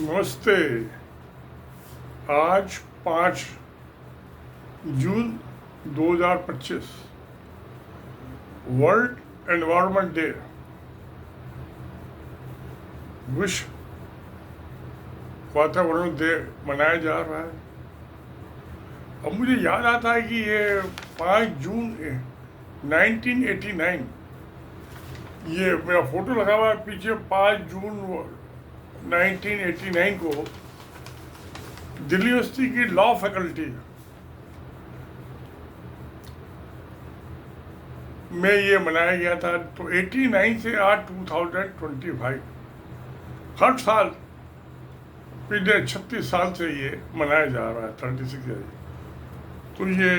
नमस्ते। आज 5 जून 2025 world environment day, विश्व वातावरण डे मनाया जा रहा है। अब मुझे याद आता है कि ये 5 जून 1989, ये मेरा फोटो लगा हुआ है पीछे। 5 जून 1989 को दिल्ली यूनिवर्सिटी की लॉ फैकल्टी में ये मनाया गया था। तो 89 से आज 2025 हर साल पिछले 36 साल से ये मनाया जा रहा है, 36 ईयर। तो ये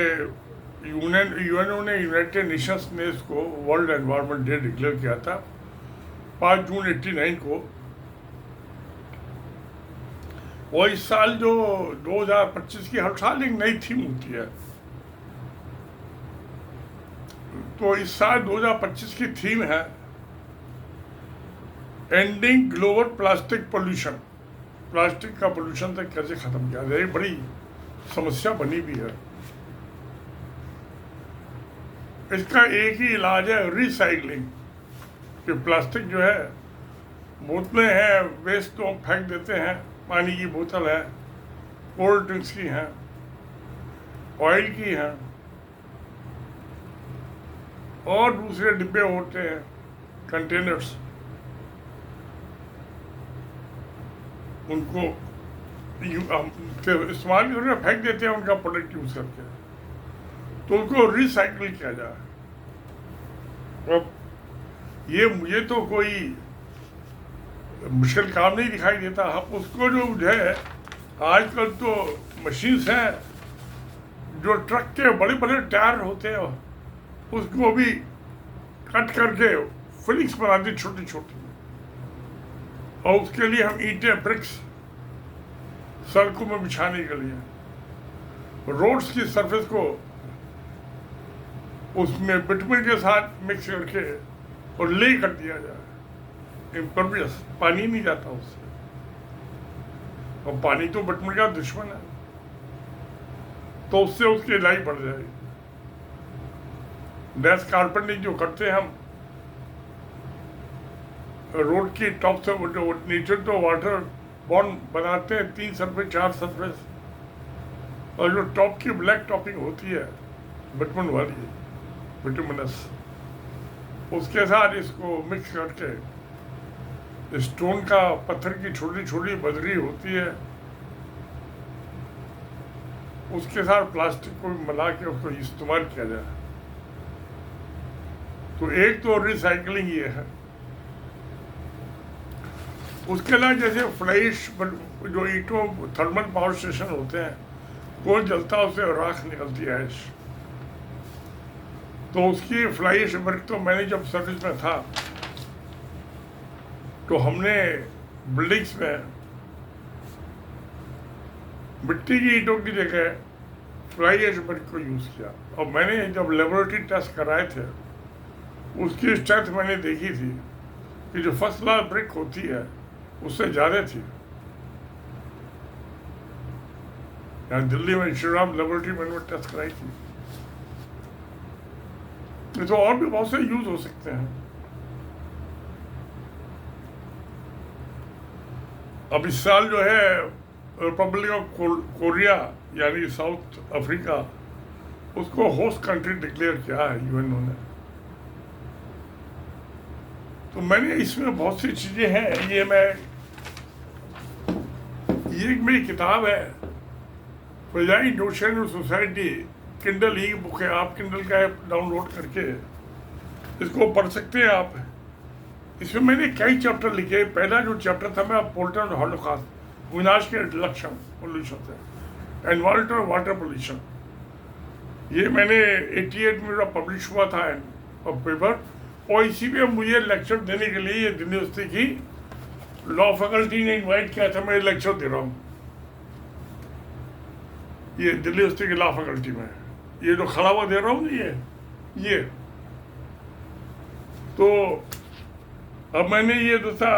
यूएनओ ने, यूनाइटेड नेशंस ने इसको वर्ल्ड एनवायरनमेंट डे डिक्लेयर किया था 5 जून 89 को। और इस साल जो 2025 की हर साल एक नई थीम होती है। तो इस साल 2025 की थीम है ending global plastic pollution. Plastic का पोल्यूशन तक कैसे खत्म किया जाए, बड़ी समस्या बनी भी है। इसका एक ही इलाज है, रिसाइकलिंग। कि प्लास्टिक जो है, बोतलें हैं, वेस्ट तो हम फेंक देते हैं, पानी की बोतल है, कोल्ड ड्रिंक्स की हैं, ऑयल की हैं, और दूसरे डिब्बे होते हैं, कंटेनर्स, उनको इस्तेमाल करके फेंक देते हैं उनका प्रोडक्ट यूज करके। तो उनको रिसाइकिल किया जाए। अब ये मुझे तो कोई मुश्किल काम नहीं दिखाई देता। हम उसको जो है, आजकल तो मशीन्स हैं जो ट्रक के बड़े बड़े टायर होते हैं, उसको भी कट करके फिलिंग्स बनाती छोटी छोटी, और उसके लिए हम ईंटें, ब्रिक्स सड़कों में बिछाने के लिए रोड्स की सरफेस को उसमें बिटुमिन के साथ मिक्स करके और ले कर दिया जाए, इम्परवियस, पानी नहीं जाता उससे। और पानी तो बिटुमिन का दुश्मन है, तो उससे उसकी लाइफ बढ़ जाएगी। डैश कारपेंटिंग जो करते हैं हम, रोड की टॉप से नीचे तो वाटर बॉन्ड बनाते हैं, 3 सरफेस 4 सरफेस, और जो टॉप की ब्लैक टॉपिंग होती है बिटुमिन वाली, बिटुमिनस, उसके साथ इसको मिक्स करके स्टोन का, पत्थर की छोटी छोटी बजरी होती है, उसके साथ प्लास्टिक को मिला के उसको इस्तेमाल किया जाए। तो एक तो रिसाइकलिंग ये है। उसके अलावा जैसे फ्लाइश, जो ईंटों थर्मल पावर स्टेशन होते हैं, कोल जलता है, उससे राख निकलती है, ऐश। तो उसकी फ्लाइश वर्क तो मैंने जब सर्विस में था, तो हमने बिल्डिंग्स में मिट्टी की ईंटों की जगह फ्लाई ऐश वर्क को यूज़ किया। और मैंने जब लेबोरेटरी टेस्ट कराए थे, उसकी स्ट्रेंथ मैंने देखी थी कि जो फर्स्ट क्लास ब्रिक होती है उससे ज़्यादा थी। यहाँ दिल्ली में श्रीराम लेबोरेटरी में टेस्ट कराई थी। तो और भी बहुत से यूज हो सकते हैं। अब इस साल जो है रिपब्लिक ऑफ कोरिया यानी साउथ अफ्रीका, उसको होस्ट कंट्री डिक्लेयर किया है यूएनओ ने। तो मैंने इसमें बहुत सी चीजें हैं। ये एक मेरी किताब है, present ocean society, Kindle ebook है। आप किंडल का ऐप डाउनलोड करके इसको पढ़ सकते हैं आप। इसमें मैंने कई चैप्टर लिखे। पहला जो चैप्टर था मैं पोल्यूशन हॉलोकॉस्ट, विनाश के लक्षण पोल्यूशन से, एनवायरमेंटल वाटर पोल्यूशन। ये मैंने 88 में पब्लिश हुआ था पेपर। और इसी में मुझे लेक्चर देने के लिए ये दिल्ली यूनिवर्सिटी की लॉ फैकल्टी ने इन्वाइट किया था। मैं लेक्चर दे रहा हूँ ये दिल्ली यूनिवर्सिटी की लॉ फैकल्टी में। ये जो खड़ा हुआ दे रहा हूँ ना, ये तो अब मैंने ये जो था,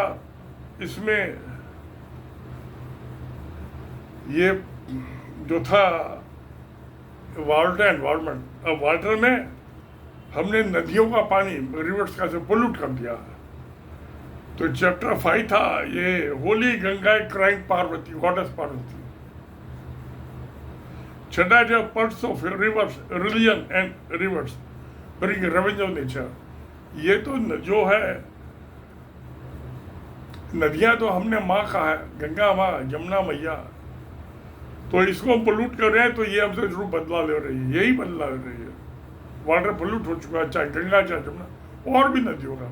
इसमें ये जो था वाटर एनवायरमेंट, अब वाटर में हमने नदियों का पानी रिवर्स का से पोल्यूट कर दिया। तो चैप्टर 5 था ये holy Ganga crying Parvati, goddess Parvati. छठा जो parts of rivers, religion and rivers, revenue of nature. ये तो जो है नदियां तो हमने माँ का है, गंगा माँ, यमुना मैया, तो इसको पोल्यूट कर रहे हैं, तो ये हमसे जरूर बदला ले रही है, यही बदला ले रही है। वाटर पोल्यूट हो चुका है, चाहे गंगा चाहे जमुना और भी नदियों का।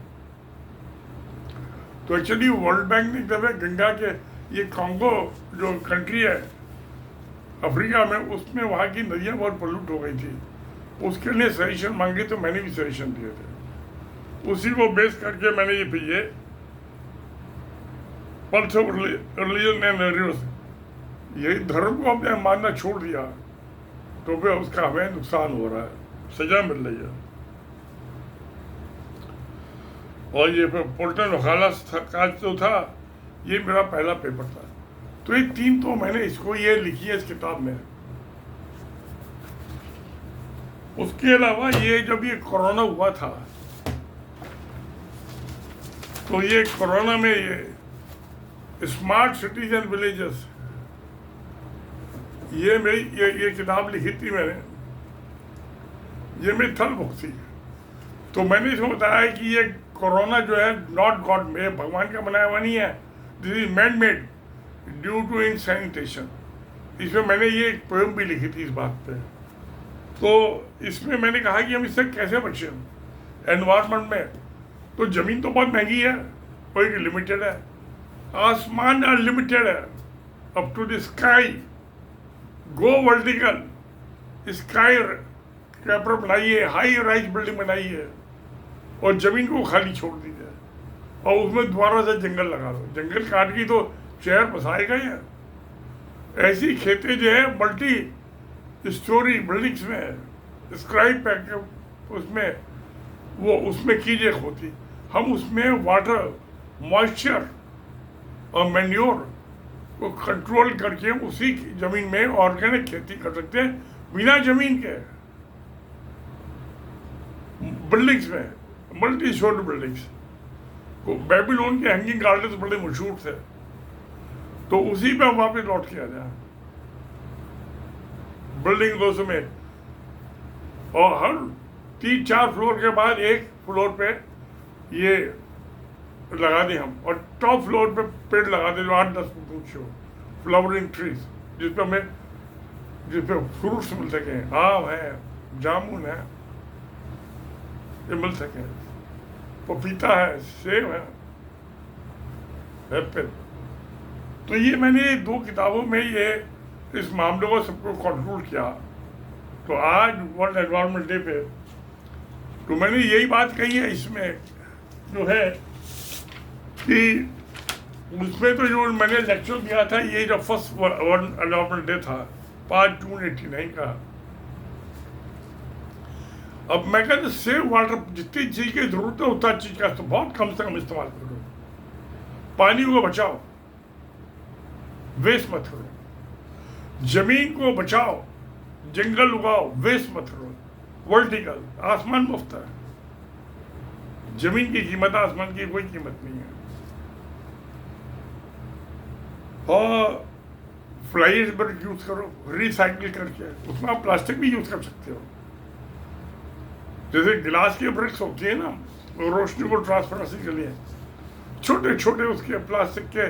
तो एक्चुअली वर्ल्ड बैंक ने जब गंगा के ये कॉन्गो जो कंट्री है अफ्रीका में, उसमें वहाँ की नदियाँ बहुत पोल्यूट हो गई थी, उसके लिए सजेशन मांगे, तो मैंने भी सजेशन दिए थे। उसी को बेस करके मैंने ये pulse of religion and reverse, यही धर्म को हमने मानना छोड़ दिया, तो फिर उसका हमें नुकसान हो रहा है, सजा मिल रही है। और ये पोल्टन वकालत का जो था, ये मेरा पहला पेपर था। तो ये 3 तो मैंने इसको ये लिखी है इस किताब में। उसके अलावा ये जब ये कोरोना हुआ था, तो ये कोरोना में ये स्मार्ट सिटीज एंड विलेजेस, ये मेरी ये किताब लिखी थी मैंने, ये मेरी थल बुक थी। तो मैंने इसको बताया कि ये कोरोना जो है नॉट गॉड में, भगवान का बनाया हुआ नहीं है, this is man made due to insanitation. इसमें मैंने ये एक पोएम भी लिखी थी इस बात पे। तो इसमें मैंने कहा कि हम इससे कैसे बचें एनवायरमेंट में। तो ज़मीन तो बहुत महंगी है, कोई लिमिटेड है, आसमान अनलिमिटेड है, up to the sky, go vertical, skyscraper बनाइए, हाई राइज बिल्डिंग बनाइए, और ज़मीन को खाली छोड़ दीजिए, और उसमें दोबारा से जंगल लगा दो। जंगल काट की तो शहर बसाएगा ही। ऐसी खेतें जो है मल्टी स्टोरी बिल्डिंग्स में, स्काई पैक उसमें वो उसमें कीजिए होती, हम उसमें वाटर, मॉइस्चर और मैन्योर को कंट्रोल करके उसी ज़मीन में ऑर्गेनिक खेती कर सकते हैं, बिना ज़मीन के। बिल्डिंग्स में मल्टी स्टोरी बिल्डिंग्स, बेबीलोन के हैंगिंग गार्डन्स बड़े मशहूर थे, तो उसी पे वापस लौट के आ जाए बिल्डिंग दोस्तों में। और हर 3-4 फ्लोर के बाद एक फ्लोर पे ये लगा दें हम, और टॉप फ्लोर पे पेड़ लगा दें जो 8-10 फुट ऊंचे हो, फ्लावरिंग ट्रीज, जिसपे फ्रूट्स मिल सके, आम है, जामुन है, ये मिल सके, पपीता है, सेब है, एप्पल। तो ये मैंने 2 किताबों में ये इस मामले को सबको कंट्रोल किया। तो आज वर्ल्ड एनवायरनमेंट डे पे तो मैंने यही बात कही है इसमें, जो है कि उसमें तो जो मैंने लेक्चर दिया था, ये जो फर्स्ट वर्ल्ड एनवायरनमेंट डे था 5 जून 1989 का। अब मैं कहता सेव वाटर, जितनी चीज़ की जरूरत है उतना चीज़ का तो बहुत कम से कम इस्तेमाल करो। पानी को बचाओ, वेस्ट मत करो, जमीन को बचाओ, जंगल उगाओ, वेस्ट मत करो, वर्टिकल, आसमान मुफ्त है, जमीन की कीमत, आसमान की कोई कीमत नहीं है। और फ्लाई ब्रिक यूज करो, रिसाइकिल करके, उसमें आप प्लास्टिक भी यूज कर सकते हो। जैसे गिलास की ब्रिक्स होती है ना, रोशनी को ट्रांसपेरेंसी के लिए, छोटे छोटे उसके प्लास्टिक के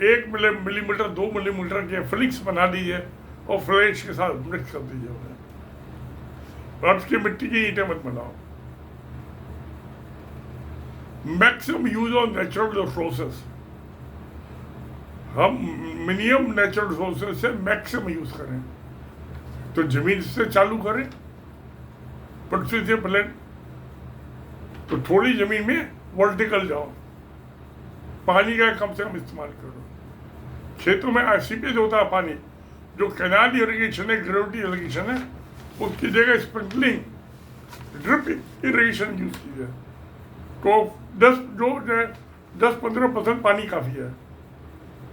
1 मिलीमीटर 2 मिलीमीटर के फ्लिक्स बना दीजिए और फ्लैश के साथ मिक्स कर दीजिए उन्हें। और उसकी मिट्टी की ईंटें मत बनाओ। Maximum use of natural resources, हम मिनिमम नेचुरल रिसोर्सेज से मैक्सिमम यूज करें। तो जमीन से चालू करें, पृथ्वी से प्लेन, तो थोड़ी जमीन में वर्टिकल जाओ, पानी का कम से कम इस्तेमाल करो। खेतों में सीपेज होता है पानी, जो कैनाल इरिगेशन है, ग्रेविटी इरिगेशन है, उसकी जगह स्प्रिंकलिंग, ड्रिप इरिगेशन यूज कीजिए। तो 10-15% पानी काफ़ी है।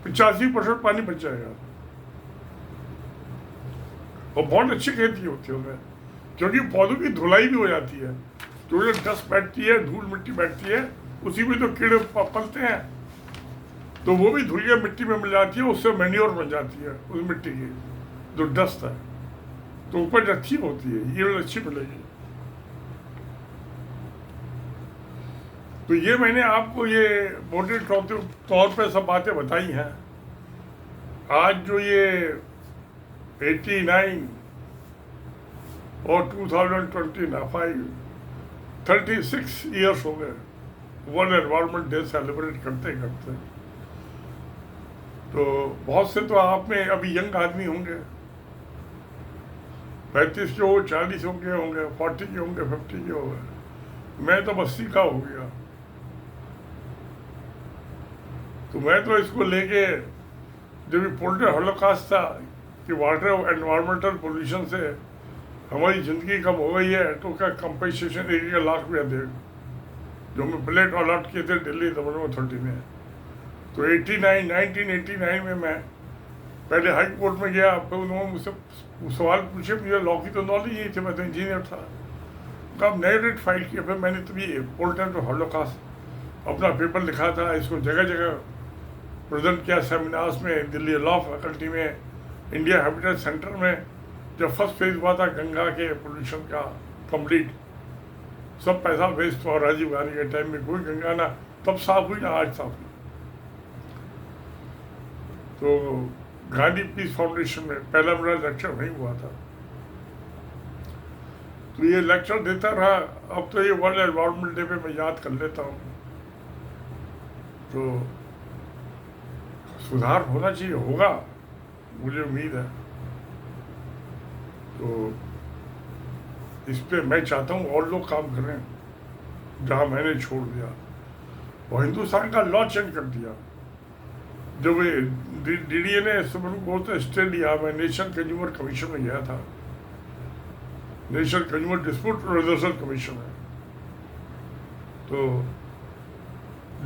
85% पानी बच जाएगा। और बहुत अच्छी खेती होती है उसमें, क्योंकि पौधों की धुलाई भी हो जाती है। जो डस्ट बैठती है, धूल मिट्टी बैठती है, उसी में तो कीड़े पलते हैं, तो वो भी धुलिया मिट्टी में मिल जाती है, उससे मैन्योर बन जाती है उस मिट्टी की जो डस्ट है, तो उपज अच्छी होती है, ये अच्छी मिलेगी। तो ये मैंने आपको ये मोटे तौर पे सब बातें बताई हैं। आज जो ये 89 और 2025 36 ईयर्स हो गए वर्ल्ड एनवायरनमेंट डे सेलिब्रेट करते करते। तो बहुत से तो आप में अभी यंग आदमी होंगे, 35 के हो, 40 के होंगे, 40 के होंगे, 50 के होंगे। मैं तो 80 का हो गया। तो मैं तो इसको लेके, जब ये पोल्ट्री हॉलोकॉस्ट था कि वाटर और एनवायरमेंटल पोल्यूशन से हमारी ज़िंदगी कम हो गई है, तो क्या कंपनसेशन 1 लाख रुपया दे, जो मैं प्लेट अलॉट किए थे दिल्ली गवर्नमेंट अथॉरिटी में। तो 1989 में मैं पहले हाई कोर्ट में गया, फिर उन्होंने मुझसे सवाल पूछे, मुझे लॉ की तो नॉलेज नहीं थी, मैं तो इंजीनियर था। तो अब नए रेट फाइल किया, फिर मैंने तभी पोल्ट्री हॉलोकॉस्ट अपना पेपर लिखा था, इसको जगह जगह प्रेजेंट किया, सेमिनार्स में, दिल्ली लॉ फैकल्टी में, इंडिया हैबिटेट सेंटर में। जब फर्स्ट फेज हुआ था गंगा के पोल्यूशन का कंप्लीट, सब पैसा वेस्ट हुआ राजीव गांधी के टाइम में, कोई गंगा ना तब साफ हुई ना आज साफ हुई। तो गांधी पीस फाउंडेशन में पहला मेरा लेक्चर वहीं हुआ था। तो ये लेक्चर देता रहा, अब तो ये वर्ल्ड एनवायरनमेंट डे पे मैं याद कर लेता हूँ। तो सुधार होना चाहिए, होगा, मुझे उम्मीद है। तो इस पे मैं चाहता हूँ और लोग काम करें जहाँ मैंने छोड़ दिया। और हिंदुस्तान का लॉ चेंज कर दिया। जब डीडीए ने सुप्रीम कोर्ट से स्टे लिया, मैं नेशनल कंज्यूमर कमीशन में गया था, national consumer dispute resolution commission है। तो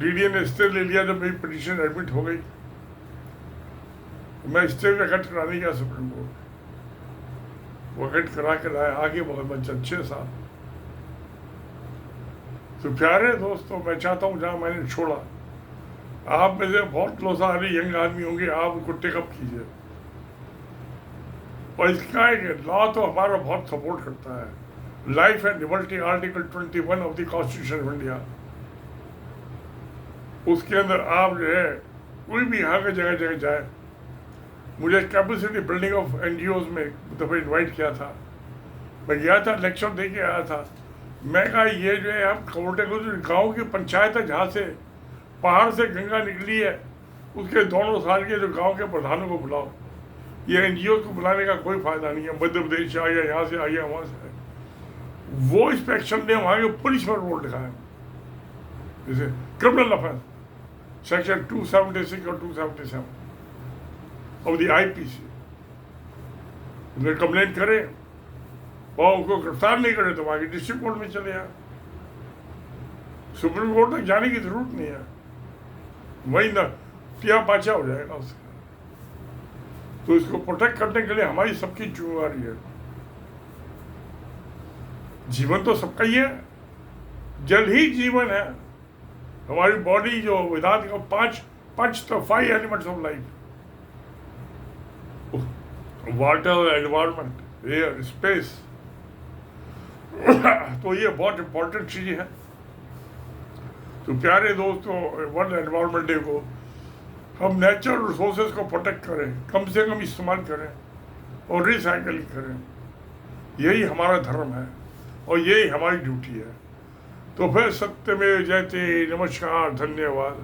डीडीए ने स्टे ले लिया, जब मेरी पिटीशन एडमिट हो गई, मैं स्टे वैकेट कराने गया सुप्रीम कोर्ट, वैकेट करा के लाया, आगे बहुत 6 साल। तो प्यारे दोस्तों, मैं चाहता हूँ जहाँ मैंने छोड़ा, आप में से बहुत सारे यंग आदमी होंगे, आप उनको टेकअप कीजिए। और इसका एक लॉ तो हमारा बहुत सपोर्ट करता है, life and liberty article 21 of the constitution of India. उसके अंदर आप जो है कोई भी यहाँ के जगह जगह जाए, मुझे कैपेसिटी बिल्डिंग ऑफ एनजीओज में दफे इन्वाइट किया था, मैं गया था, लेक्चर दे के आया था। मैं कहा ये जो है हम कोर्टे को, जो गाँव की पंचायत है जहाँ से पहाड़ से गंगा निकली है, उसके दोनों साल के जो गांव के प्रधानों को बुलाओ। ये एनजीओ को बुलाने का कोई फायदा नहीं है, मध्य प्रदेश से आ गया, यहाँ से आ गया, वहाँ से वो इंस्पेक्शन ने वहाँ के पुलिस पर रोल दिखाया, जैसे क्रिमिनल ऑफेंस सेक्शन 276 और 277 ऑफ द आईपीसी। उन्हें कंप्लेंट करे और उनको गिरफ्तार नहीं करे तो वहाँ की डिस्ट्रिक्ट कोर्ट में चले आए, सुप्रीम कोर्ट तक जाने की जरूरत नहीं है, वही ना पिया पाचा हो जाएगा उसका। तो इसको प्रोटेक्ट करने के लिए हमारी सबकी जिम्मेवारी है। जीवन तो सबका ही है, जल ही जीवन है। हमारी बॉडी जो वेदांत का 5 elements of life, water, environment, air, space, तो ये बहुत इंपॉर्टेंट चीज़ है। तो प्यारे दोस्तों, वर्ल्ड एनवायरनमेंट डे को हम नेचुरल रिसोर्सेज को प्रोटेक्ट करें, कम से कम इस्तेमाल करें और रिसाइकलिंग करें। यही हमारा धर्म है और यही हमारी ड्यूटी है। तो फिर सत्यमेव जयते। नमस्कार, धन्यवाद।